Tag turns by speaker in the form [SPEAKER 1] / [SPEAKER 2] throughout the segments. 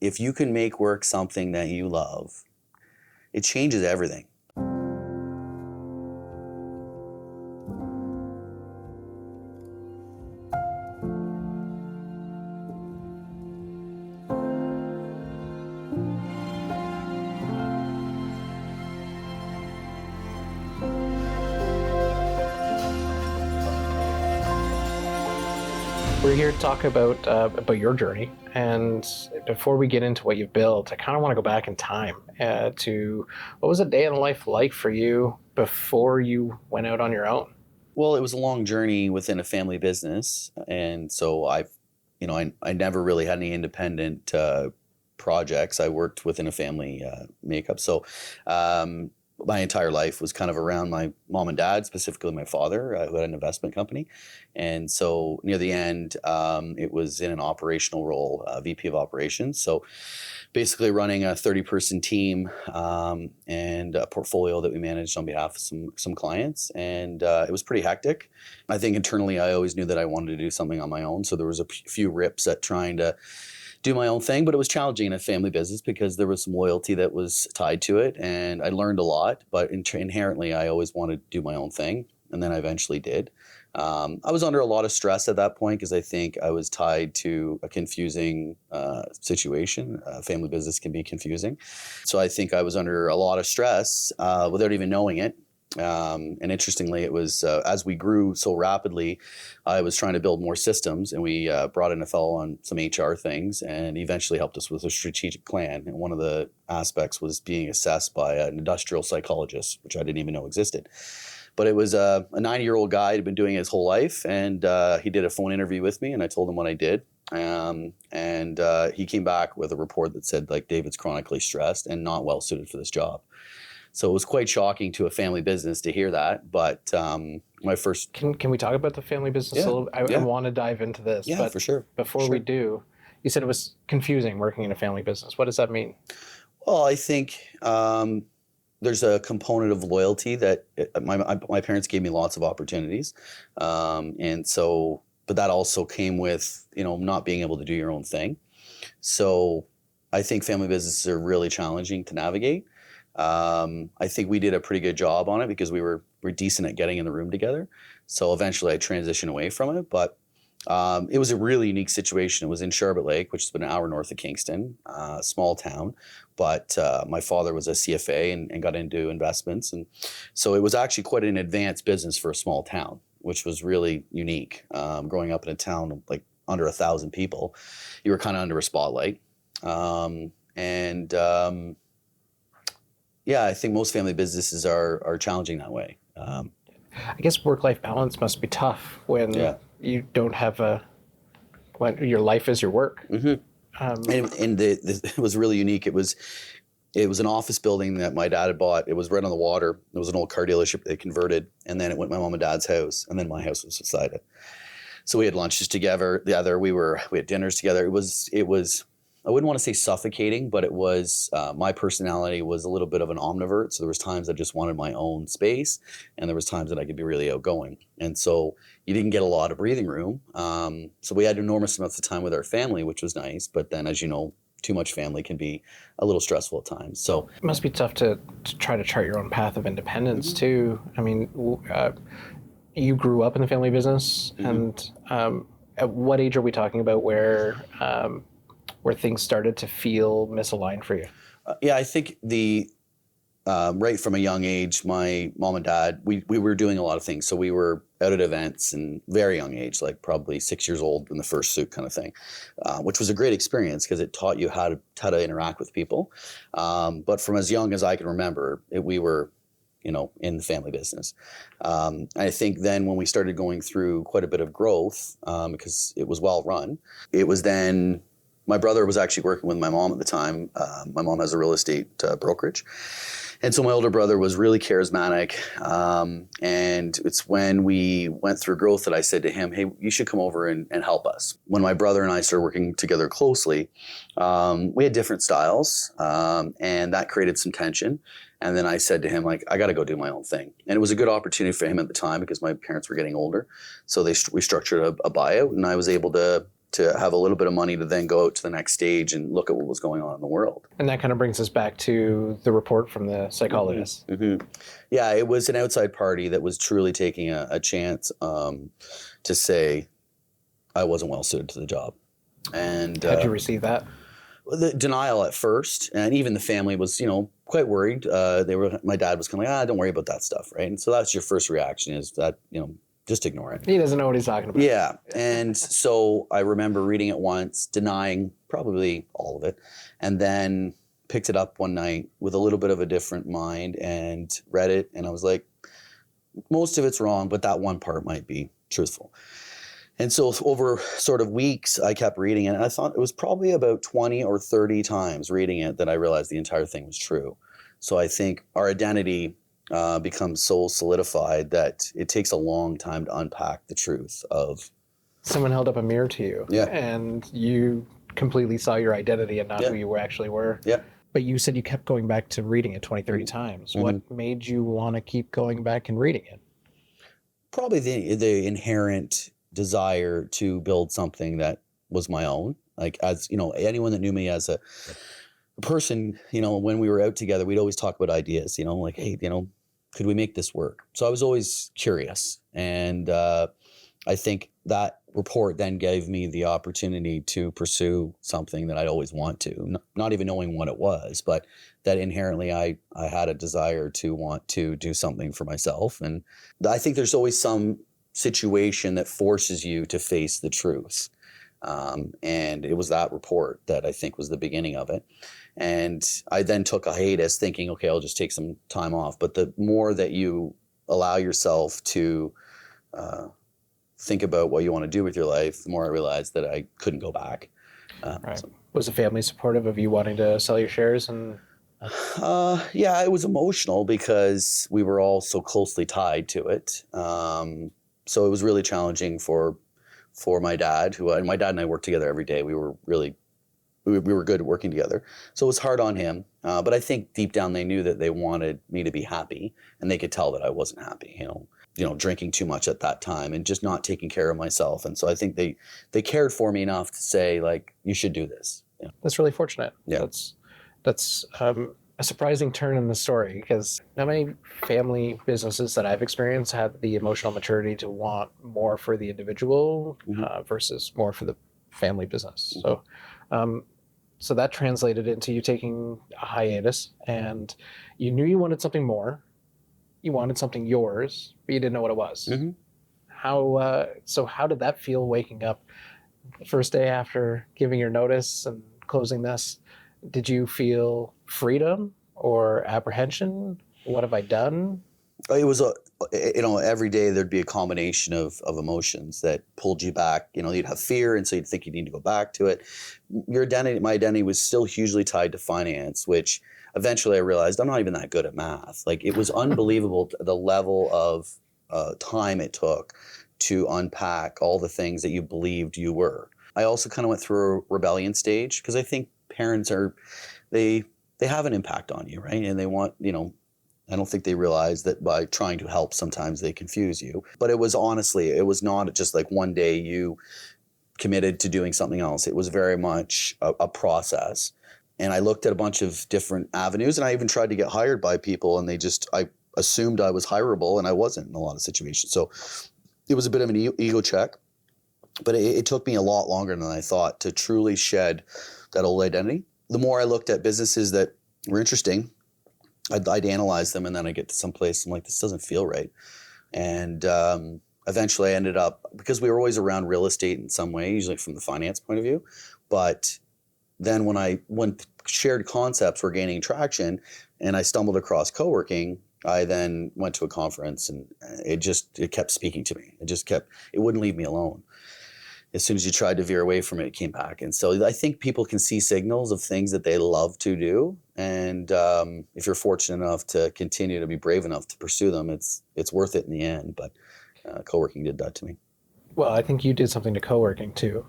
[SPEAKER 1] if you can make work something that you love, it changes everything.
[SPEAKER 2] We're here to talk about your journey, and before we get into what you've built, I kind of want to go back in time to what was a day in life like for you before you went out on your own?
[SPEAKER 1] Well, it was a long journey within a family business, and so I never really had any independent projects. I worked within a family makeup, so my entire life was kind of around my mom and dad, specifically my father, who had an investment company. And so near the end, it was in an operational role, VP of operations. So basically running a 30-person team and a portfolio that we managed on behalf of some clients. And it was pretty hectic. I think internally, I always knew that I wanted to do something on my own. So there was a few rips at trying to do my own thing, but it was challenging in a family business because there was some loyalty that was tied to it, and I learned a lot, but inherently I always wanted to do my own thing, and then I eventually did. I was under a lot of stress at that point because I think I was tied to a confusing situation. Family business can be confusing. So I think I was under a lot of stress without even knowing it. And interestingly, it was as we grew so rapidly, I was trying to build more systems, and we brought in a fellow on some HR things, and eventually helped us with a strategic plan. And one of the aspects was being assessed by an industrial psychologist, which I didn't even know existed. But it was a 90-year-old guy who'd been doing it his whole life, and he did a phone interview with me, and I told him what I did. And he came back with a report that said, like, David's chronically stressed and not well suited for this job. So it was quite shocking to a family business to hear that. But my first...
[SPEAKER 2] Can we talk about the family business a little bit? I want to dive into this.
[SPEAKER 1] Yeah,
[SPEAKER 2] but
[SPEAKER 1] for sure.
[SPEAKER 2] Before we do, you said it was confusing working in a family business. What does that mean?
[SPEAKER 1] Well, I think there's a component of loyalty that my parents gave me lots of opportunities. And so, but that also came with, not being able to do your own thing. So I think family businesses are really challenging to navigate. I think we did a pretty good job on it because we're decent at getting in the room together. So eventually I transitioned away from it, but it was a really unique situation. It was in Charlotte Lake, which is about an hour north of Kingston, small town. But my father was a CFA and got into investments. And so it was actually quite an advanced business for a small town, which was really unique. Growing up in a town of like under 1,000 people, you were kind of under a spotlight. Yeah, I think most family businesses are challenging that way.
[SPEAKER 2] I guess work-life balance must be tough when you don't have when your life is your work.
[SPEAKER 1] Mm-hmm. It was really unique. It was an office building that my dad had bought. It was right on the water. It was an old car dealership they converted, and then it went to my mom and dad's house, and then my house was beside it. So we had lunches together. We had dinners together. It was. I wouldn't want to say suffocating, but it was, my personality was a little bit of an omnivore. So there was times I just wanted my own space, and there was times that I could be really outgoing. And so you didn't get a lot of breathing room. So we had enormous amounts of time with our family, which was nice. But then, as you know, too much family can be a little stressful at times. So
[SPEAKER 2] it must be tough to try to chart your own path of independence too. I mean, you grew up in the family business, and at what age are we talking about where things started to feel misaligned for you?
[SPEAKER 1] Yeah, I think right from a young age, my mom and dad, we were doing a lot of things. So we were out at events and very young age, like probably 6 years old in the first suit kind of thing, which was a great experience because it taught you how to interact with people. But from as young as I can remember, we were, in the family business. I think then when we started going through quite a bit of growth, because it was well run, it was then... My brother was actually working with my mom at the time. My mom has a real estate brokerage. And so my older brother was really charismatic. And it's when we went through growth that I said to him, hey, you should come over and help us. When my brother and I started working together closely, we had different styles, and that created some tension. And then I said to him, like, I got to go do my own thing. And it was a good opportunity for him at the time because my parents were getting older. So we structured a buyout, and I was able to to have a little bit of money to then go out to the next stage and look at what was going on in the world.
[SPEAKER 2] And that kind of brings us back to the report from the psychologist.
[SPEAKER 1] Mm-hmm. Yeah, it was an outside party that was truly taking a chance to say I wasn't well suited to the job. And
[SPEAKER 2] how'd you receive that?
[SPEAKER 1] The denial at first, and even the family was, quite worried. My dad was kind of like, don't worry about that stuff, right? And so that's your first reaction, is that, just ignore it.
[SPEAKER 2] He doesn't know what he's talking about.
[SPEAKER 1] Yeah. And so I remember reading it once, denying probably all of it, and then picked it up one night with a little bit of a different mind and read it. And I was like, most of it's wrong, but that one part might be truthful. And so over sort of weeks, I kept reading it. And I thought it was probably about 20 or 30 times reading it that I realized the entire thing was true. So I think our identity becomes so solidified that it takes a long time to unpack the truth of.
[SPEAKER 2] Someone held up a mirror to you,
[SPEAKER 1] yeah,
[SPEAKER 2] and you completely saw your identity and not who you actually were.
[SPEAKER 1] Yeah.
[SPEAKER 2] But you said you kept going back to reading it 20, 30 times. Mm-hmm. What made you want to keep going back and reading it?
[SPEAKER 1] Probably the inherent desire to build something that was my own. Like, as anyone that knew me as a person, when we were out together, we'd always talk about ideas, like, hey, could we make this work? So I was always curious. And I think that report then gave me the opportunity to pursue something that I'd always want to, not even knowing what it was, but that inherently I had a desire to want to do something for myself. And I think there's always some situation that forces you to face the truth. And it was that report that I think was the beginning of it. And I then took a hiatus thinking, okay, I'll just take some time off. But the more that you allow yourself to think about what you want to do with your life, the more I realized that I couldn't go back.
[SPEAKER 2] Right. So. Was the family supportive of you wanting to sell your shares? And
[SPEAKER 1] yeah, it was emotional because we were all so closely tied to it. So it was really challenging for my dad, my dad and I worked together every day. We were good at working together. So it was hard on him. But I think deep down they knew that they wanted me to be happy, and they could tell that I wasn't happy, drinking too much at that time and just not taking care of myself. And so I think they cared for me enough to say, like, you should do this. Yeah.
[SPEAKER 2] That's really fortunate.
[SPEAKER 1] Yeah.
[SPEAKER 2] That's a surprising turn in the story, because not many family businesses that I've experienced have the emotional maturity to want more for the individual versus more for the family business. Mm-hmm. So that translated into you taking a hiatus, and you knew you wanted something more. You wanted something yours, but you didn't know what it was. Mm-hmm. How did that feel waking up the first day after giving your notice and closing this? Did you feel freedom or apprehension? What have I done?
[SPEAKER 1] It was every day there'd be a combination of emotions that pulled you back. You'd have fear, and so you'd think you need to go back to it. My identity was still hugely tied to finance, which eventually I realized I'm not even that good at math. Like, it was unbelievable the level of time it took to unpack all the things that you believed you were. I also kind of went through a rebellion stage, because I think parents they have an impact on you, right? And they want, I don't think they realize that by trying to help, sometimes they confuse you. But it was not just like one day you committed to doing something else. It was very much a process. And I looked at a bunch of different avenues, and I even tried to get hired by people, and I assumed I was hireable, and I wasn't in a lot of situations. So it was a bit of an ego check, but it took me a lot longer than I thought to truly shed that old identity. The more I looked at businesses that were interesting, I'd analyze them, and then I get to some place, I'm like, this doesn't feel right. And eventually I ended up, because we were always around real estate in some way, usually from the finance point of view. But then when shared concepts were gaining traction and I stumbled across coworking, I then went to a conference, and it kept speaking to me. It wouldn't leave me alone. As soon as you tried to veer away from it, it came back. And so I think people can see signals of things that they love to do. And if you're fortunate enough to continue to be brave enough to pursue them, it's worth it in the end. But coworking did that to me.
[SPEAKER 2] Well, I think you did something to coworking too.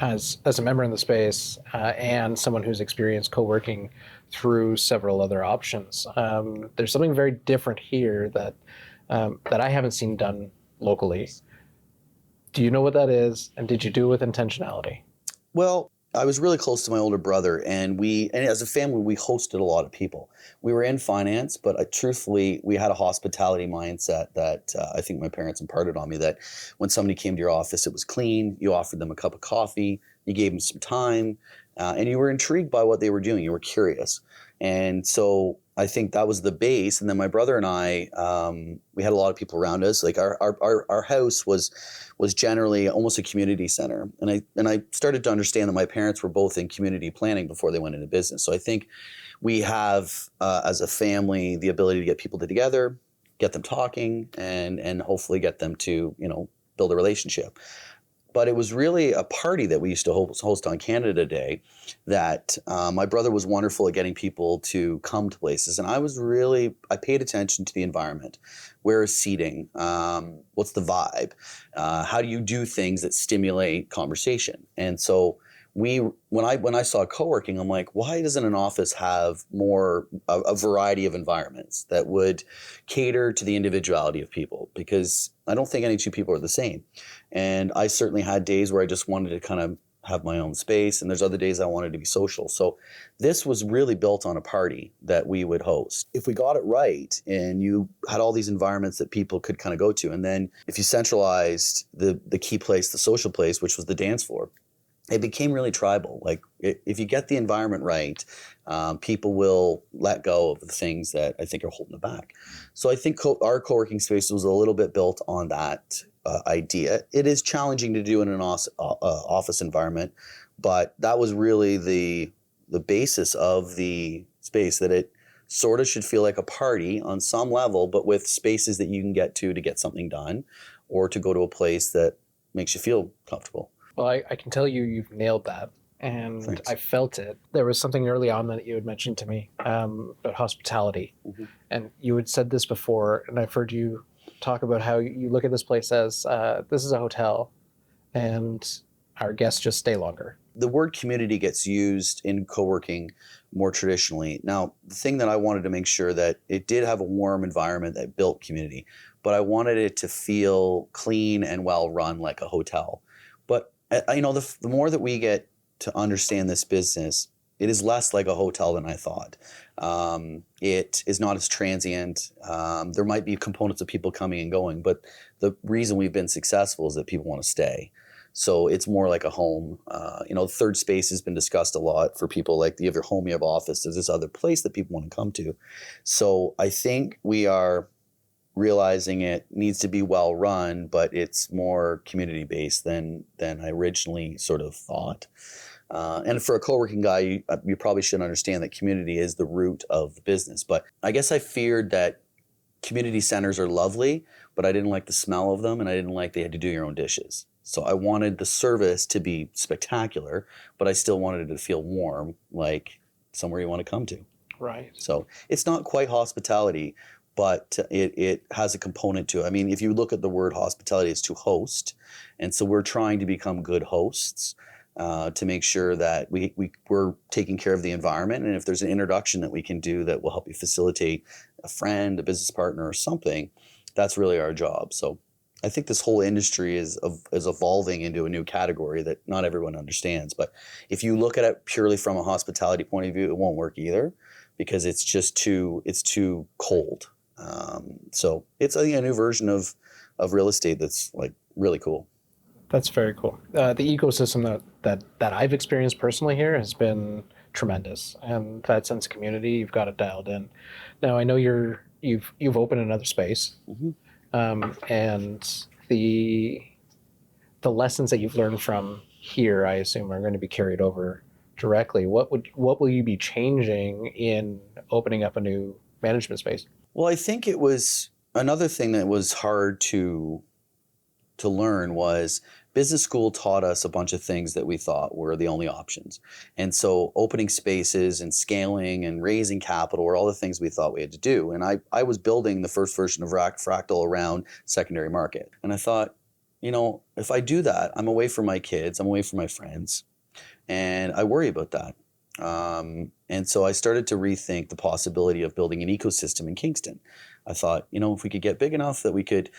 [SPEAKER 2] As a member in the space and someone who's experienced coworking through several other options, there's something very different here that I haven't seen done locally. Do you know what that is? And did you do it with intentionality?
[SPEAKER 1] Well, I was really close to my older brother, and as a family, we hosted a lot of people. We were in finance, but truthfully, we had a hospitality mindset that I think my parents imparted on me, that when somebody came to your office, it was clean, you offered them a cup of coffee, you gave them some time, and you were intrigued by what they were doing. You were curious. And so I think that was the base. And then my brother and I, we had a lot of people around us. Like our house was generally almost a community center. And I started to understand that my parents were both in community planning before they went into business. So I think we have, as a family, the ability to get people together, get them talking, and hopefully get them to, build a relationship. But it was really a party that we used to host on Canada Day that my brother was wonderful at getting people to come to places. And I paid attention to the environment. Where is seating? What's the vibe? How do you do things that stimulate conversation? And so when I saw coworking, I'm like, why doesn't an office have more a variety of environments that would cater to the individuality of people? Because I don't think any two people are the same. And I certainly had days where I just wanted to kind of have my own space, and there's other days I wanted to be social. So this was really built on a party that we would host. If we got it right and you had all these environments that people could kind of go to, and then if you centralized the key place, the social place, which was the dance floor, it became really tribal. Like if you get the environment right, people will let go of the things that I think are holding them back. So I think our co-working space was a little bit built on that idea. It is challenging to do in an office environment, but that was really the basis of the space, that it sort of should feel like a party on some level, but with spaces that you can get to get something done, or to go to a place that makes you feel comfortable.
[SPEAKER 2] Well, I can tell you've nailed that. And
[SPEAKER 1] Thanks.
[SPEAKER 2] I felt it. There was something early on that you had mentioned to me about hospitality.
[SPEAKER 1] Mm-hmm.
[SPEAKER 2] And you had said this before, and I've heard you talk about how you look at this place as this is a hotel and our guests just stay longer.
[SPEAKER 1] The word community gets used in co-working more traditionally. Now, the thing that I wanted to make sure that it did have a warm environment that built community, but I wanted it to feel clean and well run like a hotel. But the more that we get to understand this business, it is less like a hotel than I thought. It is not as transient. There might be components of people coming and going, but the reason we've been successful is that people want to stay. So it's more like a home. Third space has been discussed a lot for people. Like, you have your home, you have office. There's this other place that people want to come to. So I think we are realizing it needs to be well run, but it's more community based than I originally sort of thought. And for a co-working guy, you probably should understand that community is the root of the business. But I guess I feared that community centers are lovely, but I didn't like the smell of them, and I didn't like they had to do your own dishes. So I wanted the service to be spectacular, but I still wanted it to feel warm, like somewhere you want to come to.
[SPEAKER 2] Right.
[SPEAKER 1] So it's not quite hospitality, but it has a component to it. I mean, if you look at the word hospitality, it's to host. And so we're trying to become good hosts to make sure that we're taking care of the environment. And if there's an introduction that we can do that will help you facilitate a friend, a business partner, or something, that's really our job. So I think this whole industry is evolving into a new category that not everyone understands. But if you look at it purely from a hospitality point of view, it won't work either, because it's just too cold. So it's, I think, a new version of real estate that's like really cool.
[SPEAKER 2] That's very cool. The ecosystem that I've experienced personally here has been tremendous, and that sense of community, you've got it dialed in. Now, I know you've opened another space, and the lessons that you've learned from here, I assume, are going to be carried over directly. What will you be changing in opening up a new management space?
[SPEAKER 1] Well, I think it was another thing that was hard to learn was business school taught us a bunch of things that we thought were the only options. And so opening spaces and scaling and raising capital were all the things we thought we had to do. And I was building the first version of Fractal around secondary market. And I thought, if I do that, I'm away from my kids, I'm away from my friends, and I worry about that. And so I started to rethink the possibility of building an ecosystem in Kingston. I thought, if we could get big enough that we could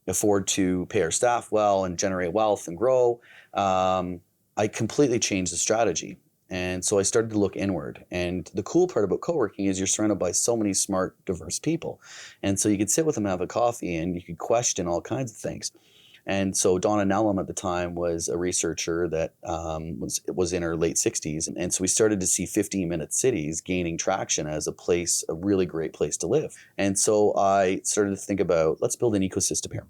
[SPEAKER 1] afford to pay our staff well and generate wealth and grow, I completely changed the strategy. And so I started to look inward. And the cool part about coworking is you're surrounded by so many smart, diverse people. And so you could sit with them, have a coffee, and you could question all kinds of things. And so Donna Nellum at the time was a researcher that was in her late 60s. And so we started to see 15-minute cities gaining traction as a really great place to live. And so I started to think about, let's build an ecosystem here.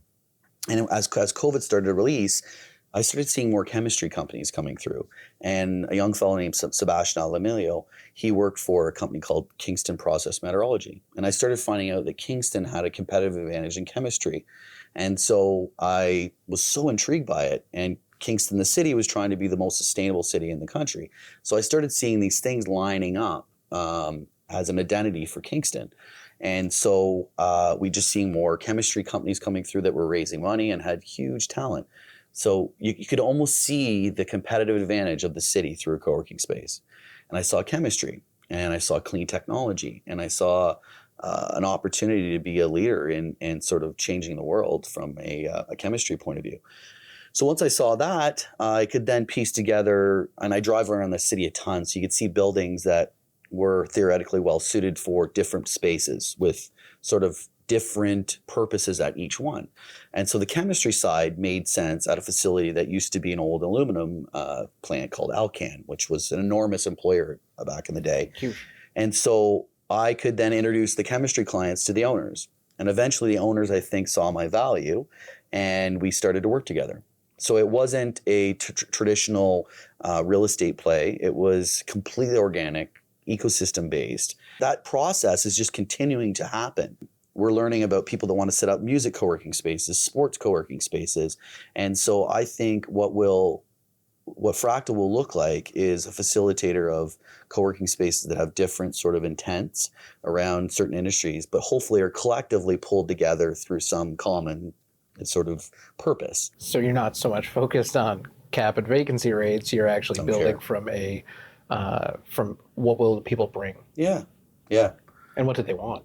[SPEAKER 1] And as COVID started to release, I started seeing more chemistry companies coming through. And a young fellow named Sebastian Alamilio, he worked for a company called Kingston Process Meteorology. And I started finding out that Kingston had a competitive advantage in chemistry. And so I was so intrigued by it. And Kingston, the city, was trying to be the most sustainable city in the country. So I started seeing these things lining up as an identity for Kingston. And so we just seeing more chemistry companies coming through that were raising money and had huge talent. So you could almost see the competitive advantage of the city through a co-working space. And I saw chemistry, and I saw clean technology, and I saw an opportunity to be a leader in sort of changing the world from a chemistry point of view. So once I saw that, I could then piece together, and I drive around the city a ton, so you could see buildings that were theoretically well suited for different spaces with sort of different purposes at each one. And so the chemistry side made sense at a facility that used to be an old aluminum plant called Alcan, which was an enormous employer back in the day.
[SPEAKER 2] Huge.
[SPEAKER 1] And so I could then introduce the chemistry clients to the owners. And eventually the owners, I think, saw my value, and we started to work together. So it wasn't a traditional real estate play. It was completely organic, ecosystem based. That process is just continuing to happen. We're learning about people that want to set up music co-working spaces, sports co-working spaces. And so I think what Fractal will look like is a facilitator of co-working spaces that have different sort of intents around certain industries, but hopefully are collectively pulled together through some common sort of purpose.
[SPEAKER 2] So you're not so much focused on cap and vacancy rates, you're actually building from from what will people bring.
[SPEAKER 1] Yeah.
[SPEAKER 2] And what do they want?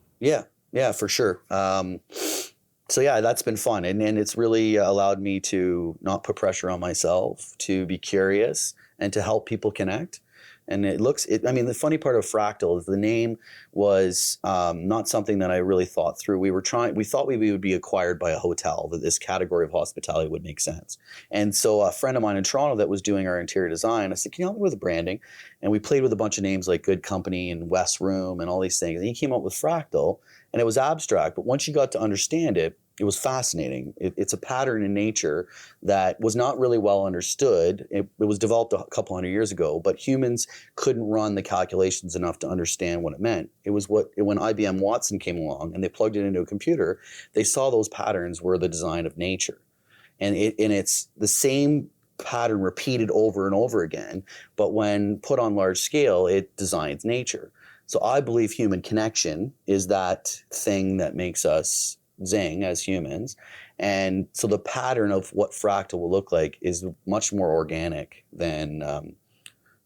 [SPEAKER 1] Yeah, for sure. So yeah, that's been fun. And it's really allowed me to not put pressure on myself, to be curious and to help people connect. And the funny part of Fractal is the name was not something that I really thought through. We thought we would be acquired by a hotel, that this category of hospitality would make sense. And so a friend of mine in Toronto that was doing our interior design, I said, can you help me with the branding? And we played with a bunch of names like Good Company and West Room and all these things. And he came up with Fractal, and it was abstract. But once you got to understand it, it was fascinating. It's a pattern in nature that was not really well understood. It was developed a couple hundred years ago, but humans couldn't run the calculations enough to understand what it meant. It was when IBM Watson came along and they plugged it into a computer, they saw those patterns were the design of nature. And it's the same pattern repeated over and over again, but when put on large scale, it designs nature. So I believe human connection is that thing that makes us zing as humans. And so the pattern of what Fractal will look like is much more organic than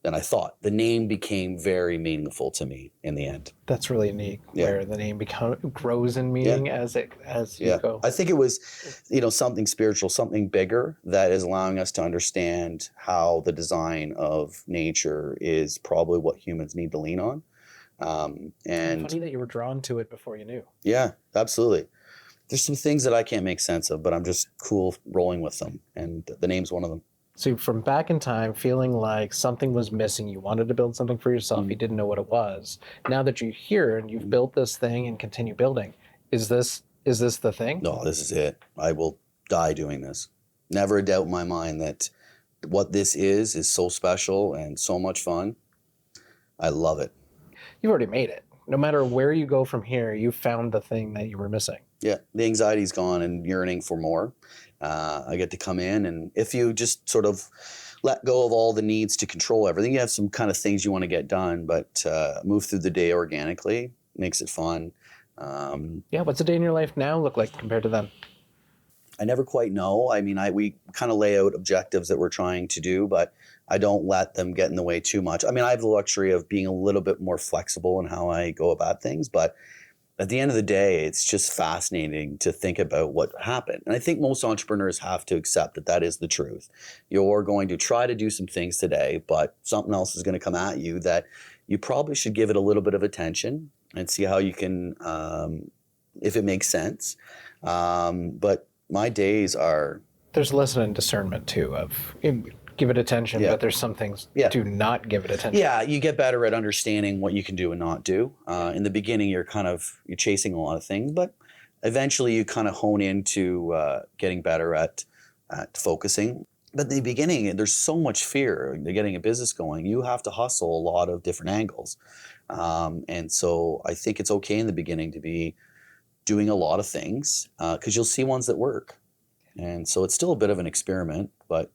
[SPEAKER 1] I thought. The name became very meaningful to me in the end.
[SPEAKER 2] That's really neat, where the name grows in meaning as you go.
[SPEAKER 1] I think it was, something spiritual, something bigger that is allowing us to understand how the design of nature is probably what humans need to lean on. And
[SPEAKER 2] funny that you were drawn to it before you knew.
[SPEAKER 1] Yeah, absolutely. There's some things that I can't make sense of, but I'm just cool rolling with them. And the name's one of them.
[SPEAKER 2] So from back in time, feeling like something was missing, you wanted to build something for yourself, you didn't know what it was. Now that you're here and you've built this thing and continue building, is this the thing?
[SPEAKER 1] No, this is it. I will die doing this. Never a doubt in my mind that what this is so special and so much fun. I love it.
[SPEAKER 2] You've already made it. No matter where you go from here, you found the thing that you were missing.
[SPEAKER 1] Yeah, the anxiety's gone and yearning for more. I get to come in, and if you just sort of let go of all the needs to control everything, you have some kind of things you want to get done, but move through the day organically makes it fun.
[SPEAKER 2] What's a day in your life now look like compared to then?
[SPEAKER 1] I never quite know. I mean, we kind of lay out objectives that we're trying to do, but I don't let them get in the way too much. I mean, I have the luxury of being a little bit more flexible in how I go about things, but at the end of the day, it's just fascinating to think about what happened. And I think most entrepreneurs have to accept that that is the truth. You're going to try to do some things today, but something else is going to come at you that you probably should give it a little bit of attention and see how you can, if it makes sense. But my days are.
[SPEAKER 2] There's a lesson in discernment too of give it attention,
[SPEAKER 1] Yeah.
[SPEAKER 2] but there's some things do not give it attention.
[SPEAKER 1] Yeah, you get better at understanding what you can do and not do. In the beginning, you're chasing a lot of things, but eventually you kind of hone into getting better at focusing. But in the beginning, there's so much fear. They're getting a business going. You have to hustle a lot of different angles. And so I think it's okay in the beginning to be doing a lot of things because you'll see ones that work. And so it's still a bit of an experiment, but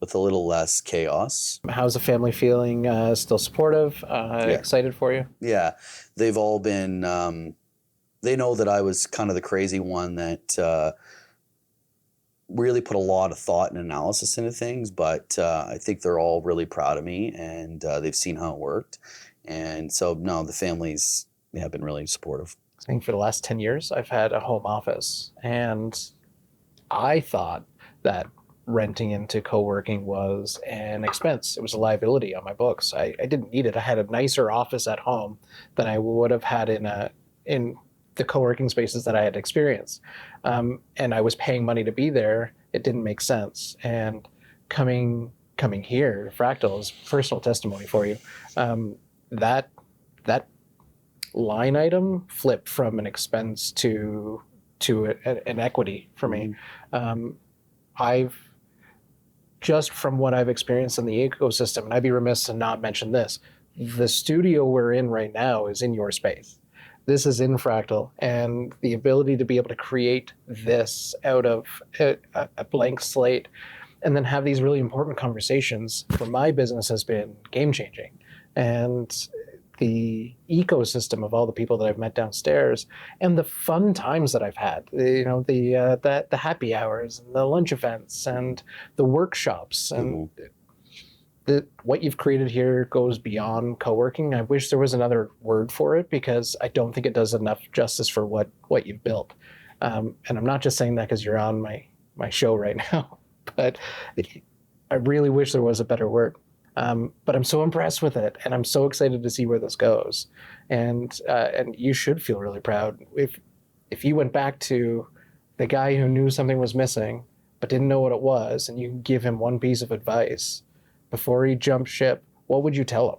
[SPEAKER 1] with a little less chaos.
[SPEAKER 2] How's the family feeling? Still supportive? Excited for you?
[SPEAKER 1] Yeah, they've all been, they know that I was kind of the crazy one that really put a lot of thought and analysis into things, but I think they're all really proud of me and they've seen how it worked. And so, no, the families have been really supportive.
[SPEAKER 2] I think for the last 10 years, I've had a home office, and I thought that renting into co-working was an expense. It was a liability on my books. I didn't need it. I had a nicer office at home than I would have had in the co-working spaces that I had experienced. And I was paying money to be there. It didn't make sense. And coming here, Fractal is personal testimony for you. That line item flipped from an expense to an equity for me. I've just from what I've experienced in the ecosystem, and I'd be remiss to not mention this, the studio we're in right now is in your space. This is in Fractal, and the ability to be able to create this out of a blank slate and then have these really important conversations for my business has been game-changing. And the ecosystem of all the people that I've met downstairs and the fun times that I've had, the happy hours and the lunch events and the workshops and what you've created here goes beyond co-working. I wish there was another word for it because I don't think it does enough justice for what you've built. And I'm not just saying that because you're on my show right now, but I really wish there was a better word. But I'm so impressed with it, and I'm so excited to see where this goes. And you should feel really proud if you went back to the guy who knew something was missing but didn't know what it was, and you give him one piece of advice before he jumped ship. What would you tell him?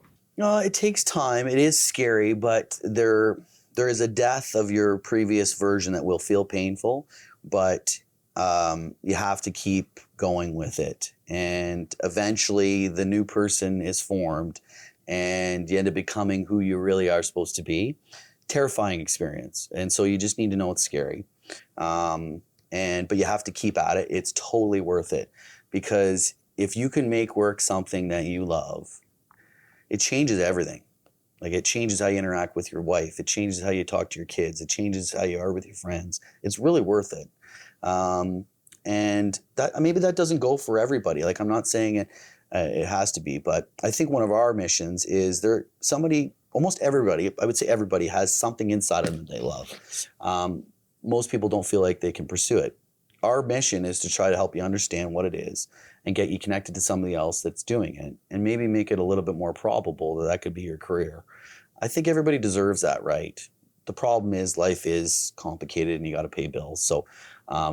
[SPEAKER 1] It takes time. It is scary, but there is a death of your previous version that will feel painful, but you have to keep going with it. And eventually the new person is formed and you end up becoming who you really are supposed to be. Terrifying experience. And so you just need to know it's scary. But you have to keep at it. It's totally worth it, because if you can make work something that you love, it changes everything. Like, it changes how you interact with your wife. It changes how you talk to your kids. It changes how you are with your friends. It's really worth it. And that maybe that doesn't go for everybody. Like, I'm not saying it has to be, but I think one of our missions is almost everybody, I would say everybody, has something inside of them that they love. Most people don't feel like they can pursue it. Our mission is to try to help you understand what it is and get you connected to somebody else that's doing it, and maybe make it a little bit more probable that could be your career. I think everybody deserves that, right? The problem is life is complicated and you got to pay bills. So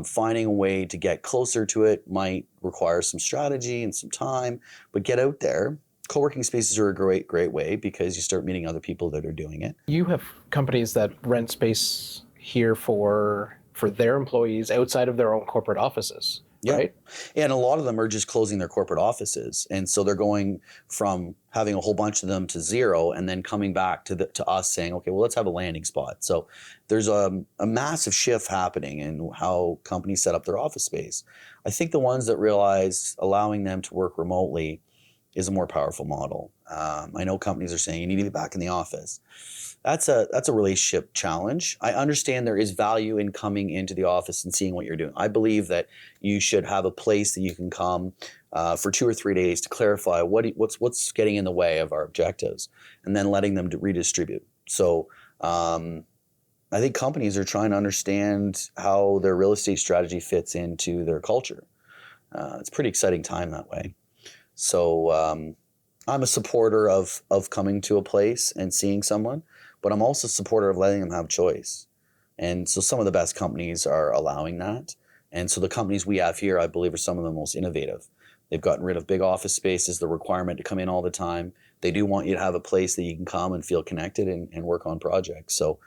[SPEAKER 1] finding a way to get closer to it might require some strategy and some time, but get out there. Co-working spaces are a great way because you start meeting other people that are doing it.
[SPEAKER 2] You have companies that rent space here for their employees outside of their own corporate offices, right?
[SPEAKER 1] Yeah, and a lot of them are just closing their corporate offices. And so they're going from having a whole bunch of them to zero and then coming back to us saying, okay, well, let's have a landing spot. So there's a massive shift happening in how companies set up their office space. I think the ones that realize allowing them to work remotely is a more powerful model. I know companies are saying you need to be back in the office. That's a relationship challenge. I understand there is value in coming into the office and seeing what you're doing. I believe that you should have a place that you can come for 2 or 3 days to clarify what's getting in the way of our objectives, and then letting them redistribute. So I think companies are trying to understand how their real estate strategy fits into their culture. It's a pretty exciting time that way. So I'm a supporter of coming to a place and seeing someone, but I'm also a supporter of letting them have choice. And so some of the best companies are allowing that. And so the companies we have here, I believe, are some of the most innovative. They've gotten rid of big office spaces, the requirement to come in all the time. They do want you to have a place that you can come and feel connected and work on projects. So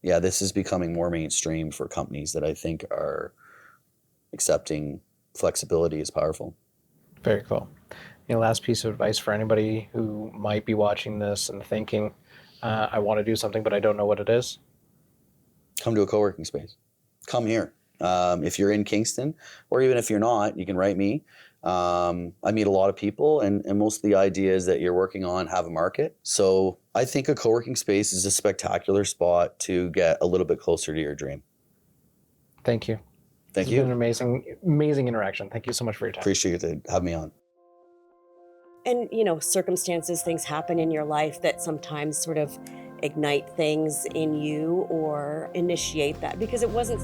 [SPEAKER 1] yeah, this is becoming more mainstream for companies that I think are accepting flexibility is powerful.
[SPEAKER 2] Very cool. Last piece of advice for anybody who might be watching this and thinking, I want to do something, but I don't know what it is.
[SPEAKER 1] Come to a co-working space. Come here. If you're in Kingston, or even if you're not, you can write me. I meet a lot of people, and most of the ideas that you're working on have a market. So I think a co-working space is a spectacular spot to get a little bit closer to your dream.
[SPEAKER 2] Thank you.
[SPEAKER 1] Thank
[SPEAKER 2] It's
[SPEAKER 1] you.
[SPEAKER 2] been an amazing interaction. Thank you so much for your time.
[SPEAKER 1] Appreciate it. Have me on.
[SPEAKER 3] And, circumstances, things happen in your life that sometimes sort of ignite things in you or initiate that, because it wasn't